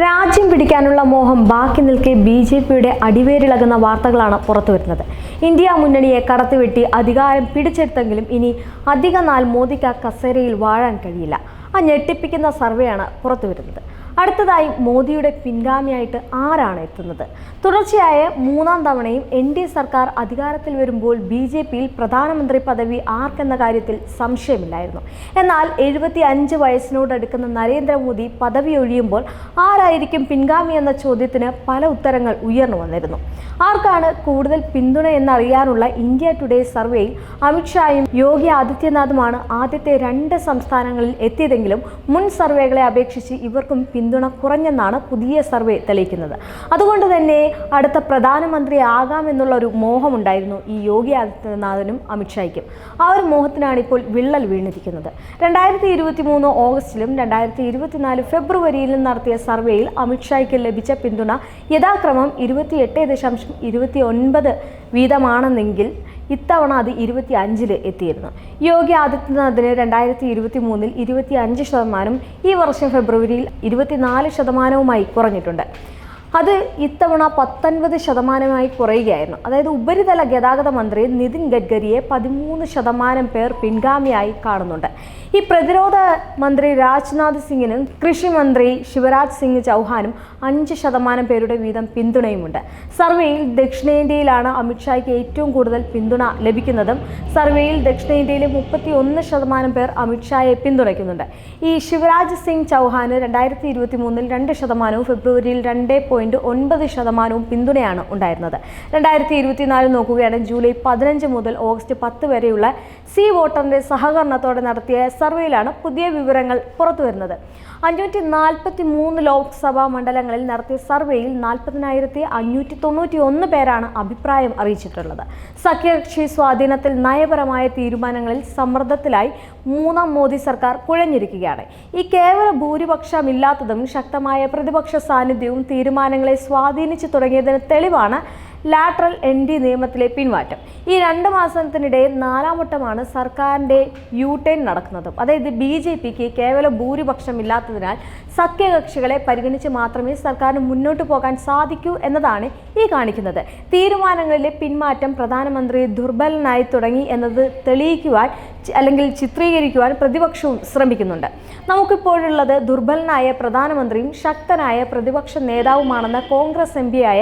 രാജ്യം പിടിക്കാനുള്ള മോഹം ബാക്കി നിൽക്കെ ബി.ജെ.പിയുടെ അടിവേരിളകുന്ന വാർത്തകളാണ് പുറത്തുവരുന്നത്. ഇന്ത്യ മുന്നണിയെ കടത്തിവെട്ടി അധികാരം പിടിച്ചെടുത്തെങ്കിലും ഇനി അധിക നാൾ മോദിക്ക് ആ കസേരയിൽ വാഴാൻ കഴിയില്ല. ആ ഞെട്ടിപ്പിക്കുന്ന സർവേയാണ് പുറത്തുവരുന്നത്. അടുത്തതായി മോദിയുടെ പിൻഗാമിയായിട്ട് ആരാണ് എത്തുന്നത്? തുടർച്ചയായ മൂന്നാം തവണയും എൻ.ഡി.എ സർക്കാർ അധികാരത്തിൽ വരുമ്പോൾ ബി.ജെ.പിയിൽ പ്രധാനമന്ത്രി പദവി ആർക്കെന്ന കാര്യത്തിൽ സംശയമില്ലായിരുന്നു. എന്നാൽ 75 വയസ്സിനോടടുക്കുന്ന നരേന്ദ്രമോദി പദവി ഒഴിയുമ്പോൾ ആരായിരിക്കും പിൻഗാമി എന്ന ചോദ്യത്തിന് പല ഉത്തരങ്ങൾ ഉയർന്നു വന്നിരുന്നു. ആർക്കാണ് കൂടുതൽ പിന്തുണ എന്നറിയാനുള്ള ഇന്ത്യ ടുഡേ സർവേയിൽ അമിത്ഷായും യോഗി ആദിത്യനാഥുമാണ് ആദ്യത്തെ 2 സംസ്ഥാനങ്ങളിൽ എത്തിയതെങ്കിലും മുൻ സർവേകളെ അപേക്ഷിച്ച് ഇവർക്കും പിന്തുണ കുറഞ്ഞെന്നാണ് പുതിയ സർവേ തെളിയിക്കുന്നത്. അതുകൊണ്ട് തന്നെ അടുത്ത പ്രധാനമന്ത്രി ആകാമെന്നുള്ള ഒരു മോഹമുണ്ടായിരുന്നു ഈ യോഗി ആദിത്യനാഥിനും അമിത്ഷായ്ക്കും. ആ ഒരു മോഹത്തിനാണ് ഇപ്പോൾ വിള്ളൽ വീണിരിക്കുന്നത്. 2023 ഓഗസ്റ്റിലും 2024 ഫെബ്രുവരിയിലും നടത്തിയ സർവേയിൽ അമിത്ഷായ്ക്ക് ലഭിച്ച പിന്തുണ യഥാക്രമം 28.29 വീതമാണെന്നെങ്കിൽ ഇത്തവണ അത് 25 എത്തിയിരുന്നു. യോഗി ആദിത്യനാഥിന് 2023 25%, ഈ വർഷം ഫെബ്രുവരിയിൽ 24% കുറഞ്ഞിട്ടുണ്ട്. അത് ഇത്തവണ 19% കുറയുകയായിരുന്നു. അതായത് ഉപരിതല ഗതാഗത മന്ത്രി നിതിൻ ഗഡ്കരിയെ 13% പേർ പിൻഗാമിയായി കാണുന്നുണ്ട്. ഈ പ്രതിരോധ മന്ത്രി രാജ്നാഥ് സിംഗിനും കൃഷി മന്ത്രി ശിവരാജ് സിംഗ് ചൗഹാനും 5% പേരുടെ വീതം പിന്തുണയുമുണ്ട്. സർവേയിൽ ദക്ഷിണേന്ത്യയിലാണ് അമിത്ഷായ്ക്ക് ഏറ്റവും കൂടുതൽ പിന്തുണ ലഭിക്കുന്നതും. സർവേയിൽ ദക്ഷിണേന്ത്യയിലെ 31% പേർ അമിത്ഷായെ പിന്തുണയ്ക്കുന്നുണ്ട്. ഈ ശിവരാജ് സിംഗ് ചൗഹാന് 2023 2%, ഫെബ്രുവരിയിൽ 2.9% പിന്തുണയാണ് ഉണ്ടായിരുന്നത്. 2024 നോക്കുകയാണെങ്കിൽ ജൂലൈ 15 മുതൽ ഓഗസ്റ്റ് 10 വരെയുള്ള സി വോട്ടറിന്റെ സഹകരണത്തോടെ നടത്തിയ സർവേയിലാണ് പുതിയ വിവരങ്ങൾ പുറത്തുവരുന്നത്. 543 ലോക്സഭാ മണ്ഡലങ്ങളിൽ നടത്തിയ സർവേയിൽ 40,591 പേരാണ് അഭിപ്രായം അറിയിച്ചിട്ടുള്ളത്. സഖ്യകക്ഷി സ്വാധീനത്തിൽ നയപരമായ തീരുമാനങ്ങളിൽ സമ്മർദ്ദത്തിലായി മൂന്നാം മോദി സർക്കാർ കുഴഞ്ഞിരിക്കുകയാണ്. ഈ കേവല ഭൂരിപക്ഷമില്ലാത്തതും ശക്തമായ പ്രതിപക്ഷ സാന്നിധ്യവും തീരുമാനങ്ങളെ സ്വാധീനിച്ചു തുടങ്ങിയതിന് തെളിവാണ് ലാറ്ററൽ എൻട്രി നിയമത്തിലെ പിന്മാറ്റം. ഈ 2 മാസത്തിനിടെ 4ാം വട്ടമാണ് സർക്കാരിൻ്റെ യു-ടേൺ നടക്കുന്നത്. അതായത് ബി.ജെ.പിക്ക് കേവല ഭൂരിപക്ഷമില്ലാത്തതിനാൽ സഖ്യകക്ഷികളെ പരിഗണിച്ച് മാത്രമേ സർക്കാരിന് മുന്നോട്ട് പോകാൻ സാധിക്കൂ എന്നതാണ് ഈ കാണിക്കുന്നത്. തീരുമാനങ്ങളിലെ പിന്മാറ്റം പ്രധാനമന്ത്രി ദുർബലനായി തുടങ്ങി എന്നത് തെളിയിക്കുവാൻ അല്ലെങ്കിൽ ചിത്രീകരിക്കുവാൻ പ്രതിപക്ഷവും ശ്രമിക്കുന്നുണ്ട്. നമുക്കിപ്പോഴുള്ളത് ദുർബലനായ പ്രധാനമന്ത്രിയും ശക്തനായ പ്രതിപക്ഷ നേതാവുമാണെന്ന കോൺഗ്രസ് എം.പിയായ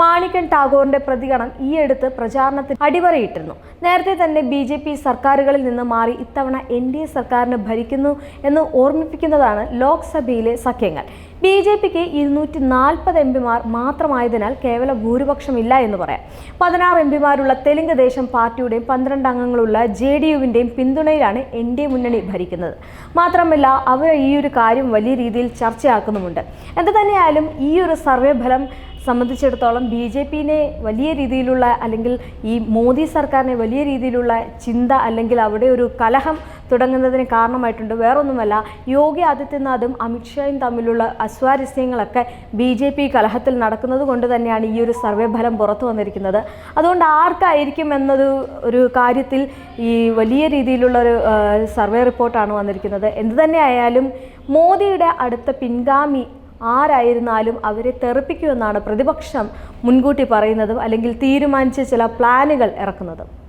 മാണിക്കൻ ടാഗോറിന്റെ പ്രതികരണം ഈയടുത്ത് പ്രചാരണത്തിന് അടിവരയിട്ടിരുന്നു. നേരത്തെ തന്നെ ബി.ജെ.പി സർക്കാരുകളിൽ നിന്ന് മാറി ഇത്തവണ എൻ.ഡി.എ സർക്കാരിന് ഭരിക്കുന്നു എന്ന് ഓർമ്മിപ്പിക്കുന്നതാണ് ലോക്സഭയിലെ സഖ്യങ്ങൾ. ബി.ജെ.പിക്ക് 240 എം.പിമാർ മാത്രമായതിനാൽ കേവല ഭൂരിപക്ഷമില്ല എന്ന് പറയാം. 16 എം.പിമാരുള്ള തെലുങ്ക് ദേശം പാർട്ടിയുടെയും 12 അംഗങ്ങളുള്ള ജെ.ഡി.യുവിൻ്റെയും പിന്തുണയിലാണ് എൻ.ഡി.എ മുന്നണി ഭരിക്കുന്നത്. മാത്രമല്ല അവർ ഈ ഒരു കാര്യം വലിയ രീതിയിൽ ചർച്ചയാക്കുന്നുമുണ്ട്. എന്ത് തന്നെയായാലും ഈ ഒരു സർവേ ഫലം സംബന്ധിച്ചിടത്തോളം ബി.ജെ.പിനെ വലിയ രീതിയിലുള്ള അല്ലെങ്കിൽ ഈ മോദി സർക്കാരിനെ വലിയ രീതിയിലുള്ള ചിന്ത അല്ലെങ്കിൽ അവിടെ ഒരു കലഹം തുടങ്ങുന്നതിന് കാരണമായിട്ടുണ്ട്. വേറൊന്നുമല്ല, യോഗി ആദിത്യനാഥും അമിത്ഷായും തമ്മിലുള്ള അസ്വാരസ്യങ്ങളൊക്കെ ബി.ജെ.പി കലഹത്തിൽ നടക്കുന്നത് കൊണ്ട് തന്നെയാണ് ഈ ഒരു സർവേ ഫലം പുറത്തു വന്നിരിക്കുന്നത്. അതുകൊണ്ട് ആർക്കായിരിക്കും ഒരു കാര്യത്തിൽ ഈ വലിയ രീതിയിലുള്ള ഒരു സർവേ റിപ്പോർട്ടാണ് വന്നിരിക്കുന്നത്. എന്തു തന്നെയായാലും മോദിയുടെ അടുത്ത പിൻഗാമി ആരായിരുന്നാലും അവരെ തെറിപ്പിക്കുമെന്നാണ് പ്രതിപക്ഷം മുൻകൂട്ടി പറയുന്നതും അല്ലെങ്കിൽ തീരുമാനിച്ച് ചില പ്ലാനുകൾ ഇറക്കുന്നതും.